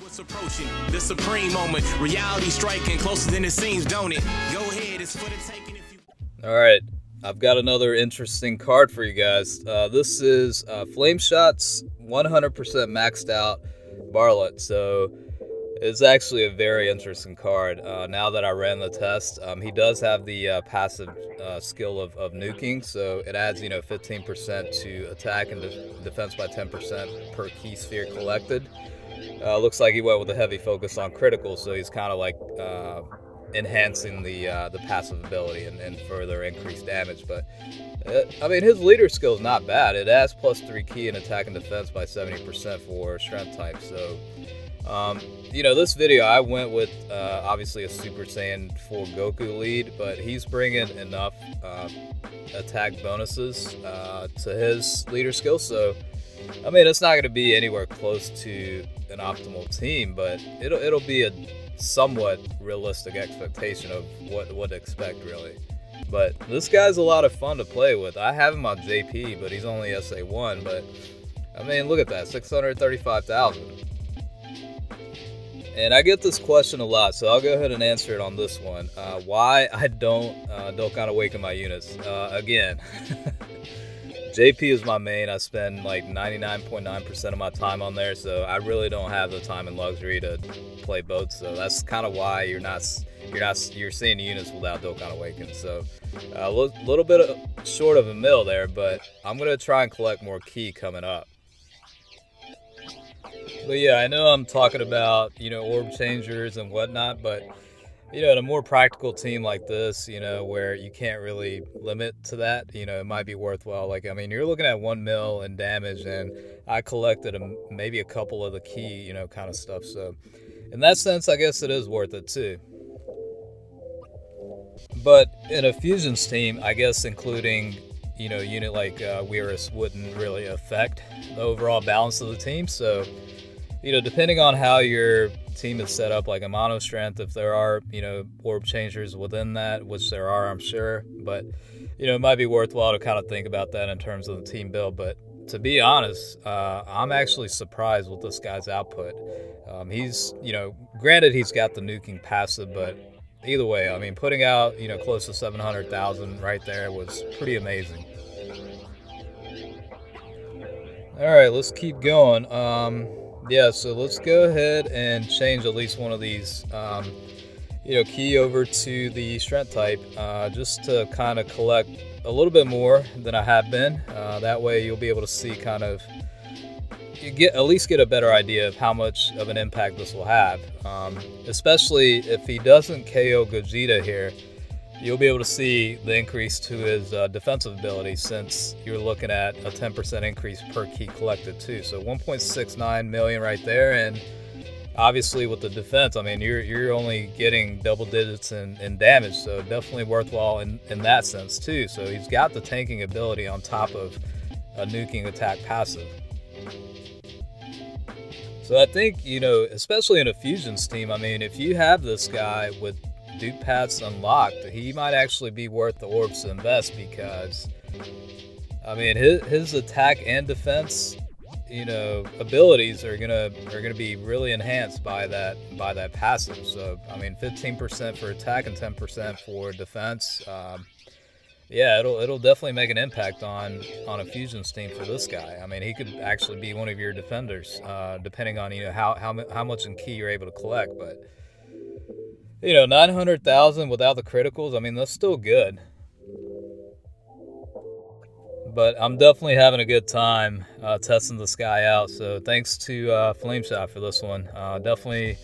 What's approaching the supreme moment, reality striking closer than it seems, don't it? Go ahead, it's for the taking if you... All right, I've got another interesting card for you guys. This is FlameShot's 100% maxed out Barlot. So it's actually a very interesting card. Now that I ran the test, he does have the passive skill of nuking, so it adds 15% to attack and defense by 10% per key sphere collected. Looks like he went with a heavy focus on critical, so he's kind of like enhancing the passive ability and further increased damage. But I mean, his leader skill is not bad. It adds +3 key in attack and defense by 70% for strength type. So this video I went with obviously a Super Saiyan 4 Goku lead, but he's bringing enough attack bonuses to his leader skill. So I mean, it's not going to be anywhere close to an optimal team, but it'll be a somewhat realistic expectation of what to expect, really. But this guy's a lot of fun to play with. I have him on JP, but he's only SA1. But I mean, look at that, 635,000. And I get this question a lot, so I'll go ahead and answer it on this one. Why I don't Dokkan awaken my units. Again, JP is my main. I spend like 99.9% of my time on there, so I really don't have the time and luxury to play both. So that's kind of why you're seeing units without Dokkan Awaken. So a little bit short of a mill there, but I'm gonna try and collect more ki coming up. But yeah, I know I'm talking about orb changers and whatnot, but in a more practical team like this, where you can't really limit to that, it might be worthwhile. Like, I mean, you're looking at 1 mil in damage, and I collected maybe a couple of the key, kind of stuff. So in that sense, I guess it is worth it too. But in a fusions team, I guess including, unit like Weirus wouldn't really affect the overall balance of the team. So, depending on how your team is set up, like a mono strength, if there are orb changers within that, which there are, I'm sure, but it might be worthwhile to kind of think about that in terms of the team build. But to be honest, I'm actually surprised with this guy's output. He's granted he's got the nuking passive, but either way, I mean, putting out close to 700,000 right there was pretty amazing. All right, let's keep going. Yeah, so let's go ahead and change at least one of these, key over to the strength type, just to kind of collect a little bit more than I have been. That way you'll be able to see kind of, at least get a better idea of how much of an impact this will have. Especially if he doesn't KO Gogeta here, you'll be able to see the increase to his defensive ability, since you're looking at a 10% increase per key collected too. So 1.69 million right there, and obviously with the defense, I mean, you're only getting double digits in damage, so definitely worthwhile in that sense too. So he's got the tanking ability on top of a nuking attack passive. So I think, especially in a fusions team, I mean, if you have this guy with dupe paths unlocked, he might actually be worth the orbs to invest, because I mean, his attack and defense abilities are gonna be really enhanced by that passive. So I mean, 15% for attack and 10% for defense. Yeah, it'll definitely make an impact on a fusions team for this guy. I mean, he could actually be one of your defenders, depending on how much in key you're able to collect. But 900,000 without the criticals, I mean, that's still good. But I'm definitely having a good time testing this guy out. So thanks to FlameShot for this one. Definitely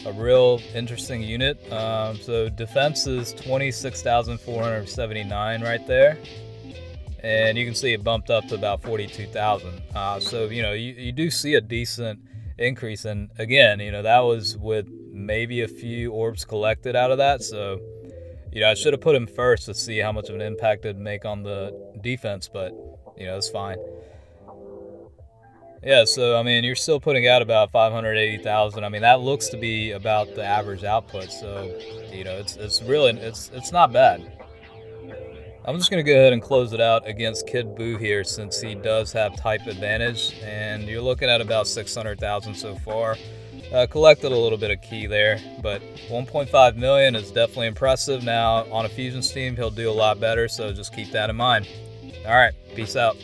a real interesting unit. So defense is 26,479 right there. And you can see it bumped up to about 42,000. So, you do see a decent increase. And again, that was with maybe a few orbs collected out of that. So, I should have put him first to see how much of an impact it'd make on the defense, but, it's fine. Yeah, so, I mean, you're still putting out about 580,000. I mean, that looks to be about the average output. So, it's not bad. I'm just going to go ahead and close it out against Kid Buu here, since he does have type advantage, and you're looking at about 600,000 so far. collected a little bit of key there, but 1.5 million is definitely impressive. Now on a Fusions team, he'll do a lot better, so just keep that in mind. All right, peace out.